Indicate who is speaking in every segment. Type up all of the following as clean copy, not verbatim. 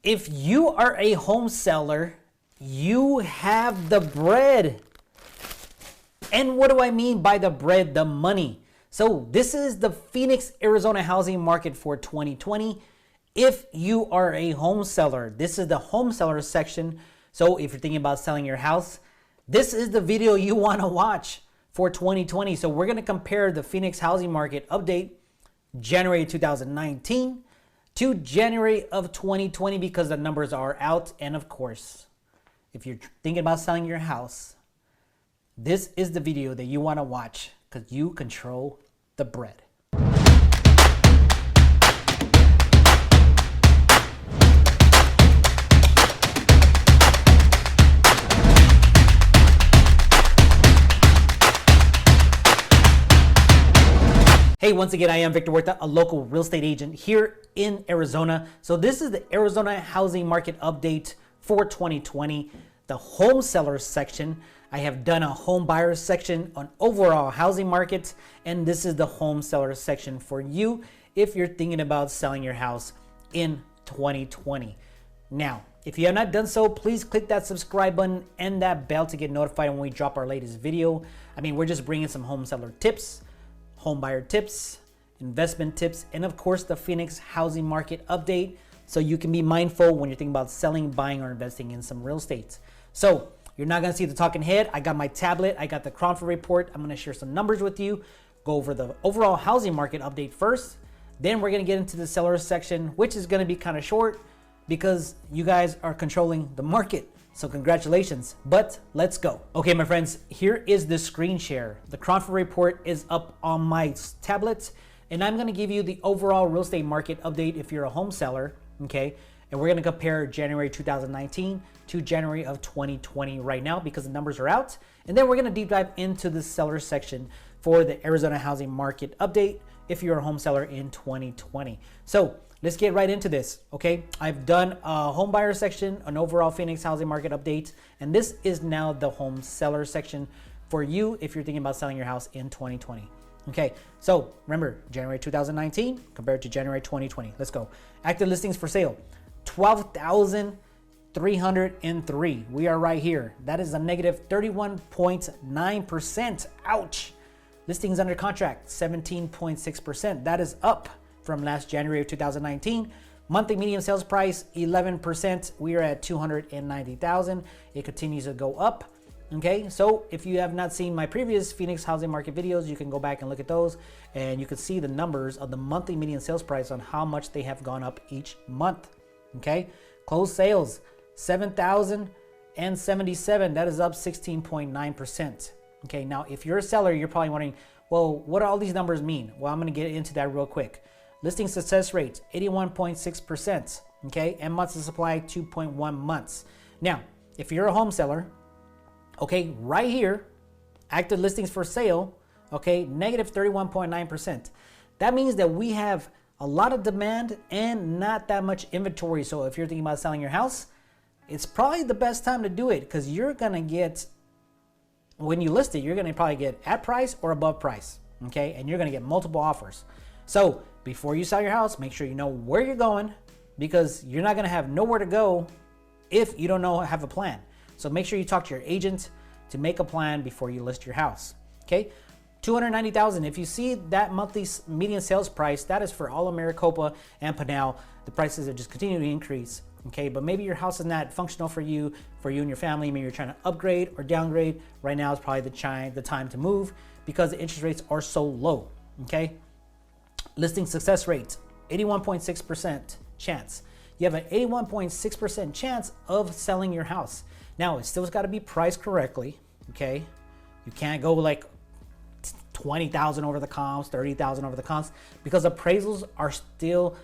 Speaker 1: If you are a home seller, you have the bread. And what do I mean by the bread? The money. So this is the Phoenix, Arizona housing market for 2020. If you are a home seller, this is the home seller section. So if you're thinking about selling your house, this is the video you want to watch for 2020. So we're going to compare the Phoenix housing market update January 2019 to January of 2020 because the numbers are out. And of course, if you're thinking about selling your house, this is the video that you want to watch because you control the bread. Hey, once again, I am Victor Huerta, a local real estate agent here in Arizona. So this is the Arizona housing market update for 2020, the home sellers section. I have done a home buyers section on overall housing markets, and this is the home sellers section for you if you're thinking about selling your house in 2020. Now, if you have not done so, please click that subscribe button and that bell to get notified when we drop our latest video. I mean, we're just bringing some home seller tips, home buyer tips, investment tips, and of course the Phoenix housing market update so you can be mindful when you're thinking about selling, buying, or investing in some real estate. So you're not gonna see the talking head. I got my tablet, I got the Crawford report. I'm gonna share some numbers with you, go over the overall housing market update first. Then we're gonna get into the sellers section, which is gonna be kind of short because you guys are controlling the market. So congratulations, but let's go. Okay, my friends, here is the screen share. The Crawford report is up on my tablet, and I'm gonna give you the overall real estate market update if you're a home seller, okay? And we're gonna compare January 2019 to January of 2020 right now because the numbers are out. And then we're gonna deep dive into the seller section for the Arizona housing market update if you're a home seller in 2020. So let's get right into this, okay? I've done a home buyer section, an overall Phoenix housing market update, and this is now the home seller section for you if you're thinking about selling your house in 2020. Okay, so remember, January 2019 compared to January 2020. Let's go. Active listings for sale, 12,303. We are right here. That is a negative 31.9%. Ouch. Listings under contract, 17.6%. That is up from last January of 2019. Monthly median sales price, 11%. We are at 290,000. It continues to go up. Okay, so if you have not seen my previous Phoenix housing market videos, you can go back and look at those and you can see the numbers of the monthly median sales price on how much they have gone up each month. Okay, closed sales, 7,077. That is up 16.9%. Okay, now if you're a seller, you're probably wondering, well, what do all these numbers mean? Well, I'm going to get into that real quick. Listing success rate, 81.6%. Okay, and months of supply, 2.1 months. Now, if you're a home seller, okay, right here, active listings for sale, okay, negative 31.9%. That means that we have a lot of demand and not that much inventory. So if you're thinking about selling your house, it's probably the best time to do it because you're gonna get, when you list it, you're gonna probably get at price or above price, okay? And you're gonna get multiple offers. So before you sell your house, make sure you know where you're going because you're not gonna have nowhere to go if you don't have a plan. So make sure you talk to your agent to make a plan before you list your house, okay? 290,000. If you see that monthly median sales price, that is for all of Maricopa and Pinal. The prices are just continuing to increase, okay? But maybe your house is not functional for you and your family. Maybe you're trying to upgrade or downgrade. Right now is probably the time to move because the interest rates are so low, okay? Listing success rate, 81.6% chance. You have an 81.6% chance of selling your house. Now, it still's got to be priced correctly, okay? You can't go like 20,000 over the comps, 30,000 over the comps, because appraisers are still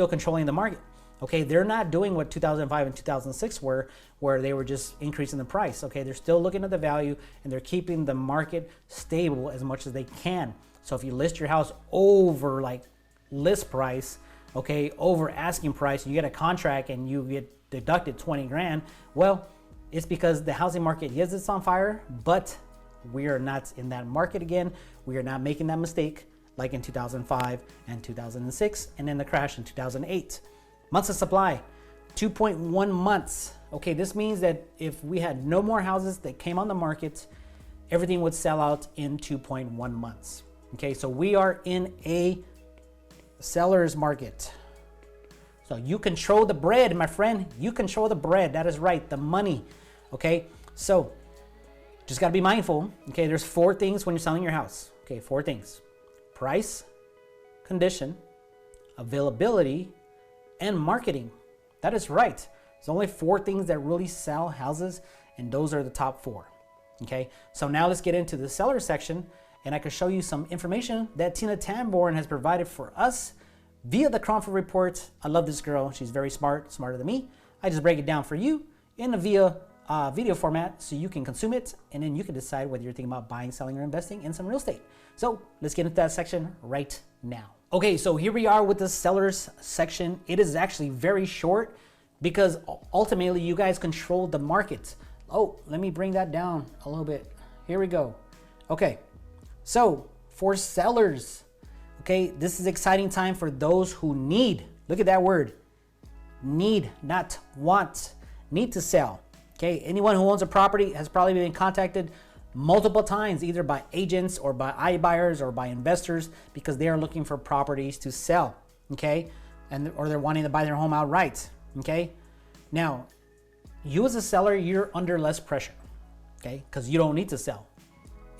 Speaker 1: controlling the market, okay? They're not doing what 2005 and 2006 were, where they were just increasing the price, okay? They're still looking at the value, and they're keeping the market stable as much as they can. So if you list your house over like list price, okay, over asking price, and you get a contract and you get deducted 20 grand, well, it's because the housing market, yes, it's on fire, but we are not in that market again. We are not making that mistake like in 2005 and 2006 and then the crash in 2008. Months of supply, 2.1 months. Okay, this means that if we had no more houses that came on the market, everything would sell out in 2.1 months. Okay, so we are in a seller's market. So you control the bread, my friend. You control the bread. That is right, the money. Okay, so just got to be mindful. Okay, there's 4 things when you're selling your house. Okay, 4 things: price, condition, availability, and marketing. That is right. There's only 4 things that really sell houses, and those are the top 4. Okay, so now let's get into the seller section, and I can show you some information that Tina Tamborn has provided for us via the Cromford Report. I love this girl. She's very smart, smarter than me. I just break it down for you in a via video format so you can consume it, and then you can decide whether you're thinking about buying, selling, or investing in some real estate. So let's get into that section right now. Okay, so here we are with the sellers section. It is actually very short because ultimately you guys control the market. Oh, let me bring that down a little bit. Here we go. Okay, so for sellers, okay, this is exciting time for those who need, look at that word, need, not want, need to sell. Okay, anyone who owns a property has probably been contacted multiple times, either by agents or by iBuyers or by investors, because they are looking for properties to sell. Okay, or they're wanting to buy their home outright. Okay, now you as a seller, you're under less pressure. Okay, because you don't need to sell,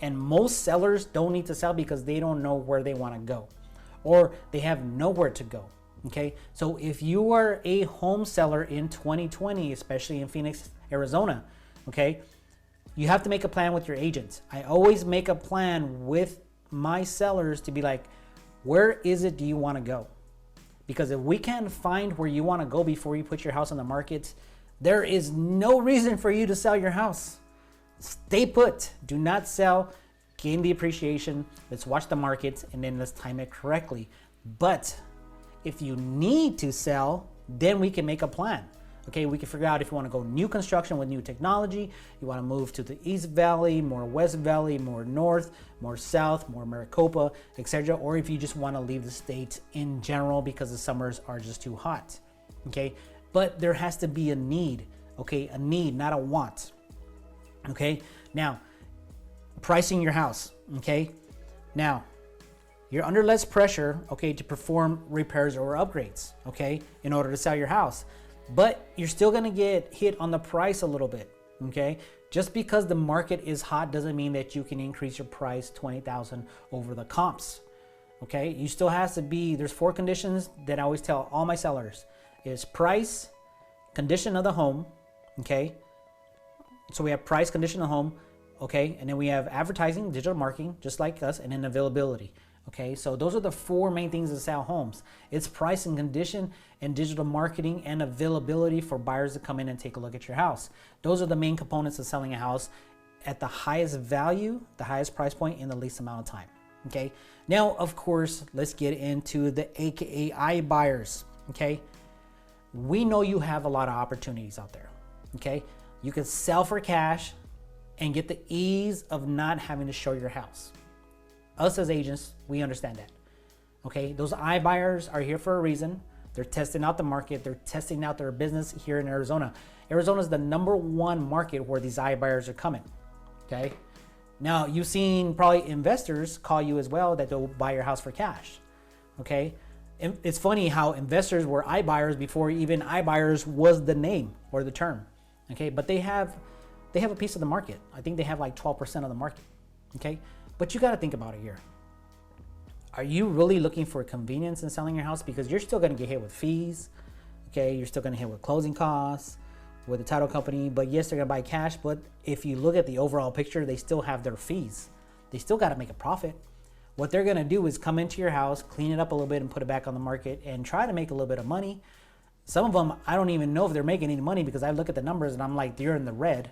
Speaker 1: and most sellers don't need to sell because they don't know where they want to go, or they have nowhere to go. Okay, so if you are a home seller in 2020, especially in Phoenix, Arizona, okay, you have to make a plan with your agent. I always make a plan with my sellers to be like, where is it do you want to go? Because if we can't find where you want to go before you put your house on the market, there is no reason for you to sell your house. Stay put. Do not sell. Gain the appreciation. Let's watch the market, and then let's time it correctly. But if you need to sell, then we can make a plan. Okay, we can figure out if you want to go new construction with new technology, you want to move to the East Valley, more West Valley, more North, more South, more Maricopa, etc. Or if you just want to leave the state in general because the summers are just too hot. Okay, but there has to be a need. Okay, a need, not a want. Okay, now pricing your house. Okay, now you're under less pressure, okay, to perform repairs or upgrades, okay, in order to sell your house. But you're still gonna get hit on the price a little bit, okay? Just because the market is hot doesn't mean that you can increase your price $20,000 over the comps, okay? You still has to be, there's 4 conditions that I always tell all my sellers. Is price, condition of the home, okay? So we have price, condition of the home, okay? And then we have advertising, digital marketing, just like us, and then availability. Okay, so those are the 4 main things that sell homes. It's price and condition and digital marketing and availability for buyers to come in and take a look at your house. Those are the main components of selling a house at the highest value, the highest price point in the least amount of time. Okay, now of course, let's get into the AKA buyers. Okay, we know you have a lot of opportunities out there. Okay, you can sell for cash and get the ease of not having to show your house. Us as agents, we understand that. Okay, those iBuyers are here for a reason. They're testing out the market. They're testing out their business here in Arizona. Arizona is the #1 market where these iBuyers are coming. Okay, now you've seen probably investors call you as well that they'll buy your house for cash. Okay, it's funny how investors were iBuyers before even iBuyers was the name or the term. Okay, but they have a piece of the market. I think they have like 12% of the market. Okay. But you got to think about it here. Are you really looking for convenience in selling your house? Because you're still going to get hit with fees. Okay, you're still going to hit with closing costs, with the title company. But yes, they're going to buy cash. But if you look at the overall picture, they still have their fees. They still got to make a profit. What they're going to do is come into your house, clean it up a little bit and put it back on the market and try to make a little bit of money. Some of them, I don't even know if they're making any money because I look at the numbers and I'm like, they're in the red.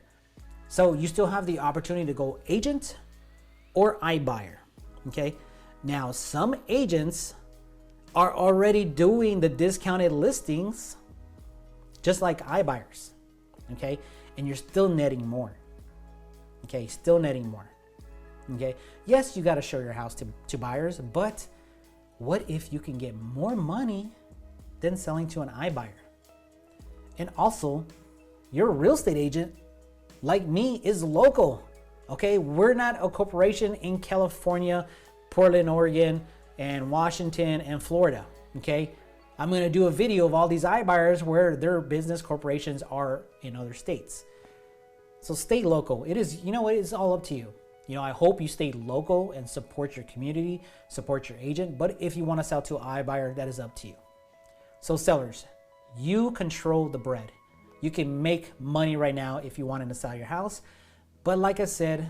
Speaker 1: So you still have the opportunity to go agent or iBuyer, okay? Now, some agents are already doing the discounted listings just like iBuyers, okay? And you're still netting more, okay? Still netting more, okay? Yes, you gotta show your house to buyers, but what if you can get more money than selling to an iBuyer. And also, your real estate agent, like me, is local. Okay, we're not a corporation in California, Portland, Oregon, and Washington and Florida. Okay, I'm gonna do a video of all these iBuyers where their business corporations are in other states. So stay local. It is, you know, it is all up to you. You know, I hope you stay local and support your community, support your agent. But if you want to sell to an iBuyer, that is up to you. So sellers, you control the bread. You can make money right now if you wanted to sell your house. But like I said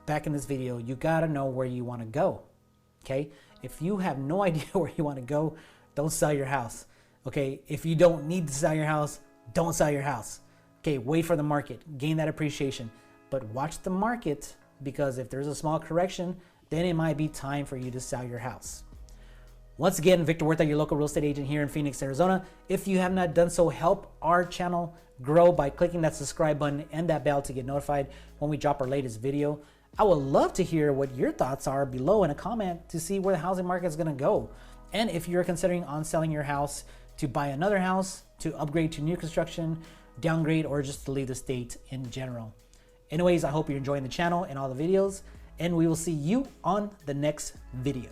Speaker 1: back in this video, you gotta know where you want to go. Okay, if you have no idea where you want to go, don't sell your house. Okay, if you don't need to sell your house, don't sell your house. Okay, wait for the market, gain that appreciation, but watch the market, because if there's a small correction, then it might be time for you to sell your house. Once again, Victor Huerta, your local real estate agent here in Phoenix, Arizona. If you have not done so, help our channel grow by clicking that subscribe button and that bell to get notified when we drop our latest video. I would love to hear what your thoughts are below in a comment to see where the housing market is gonna go. And if you're considering on selling your house to buy another house, to upgrade to new construction, downgrade, or just to leave the state in general. Anyways, I hope you're enjoying the channel and all the videos, and we will see you on the next video.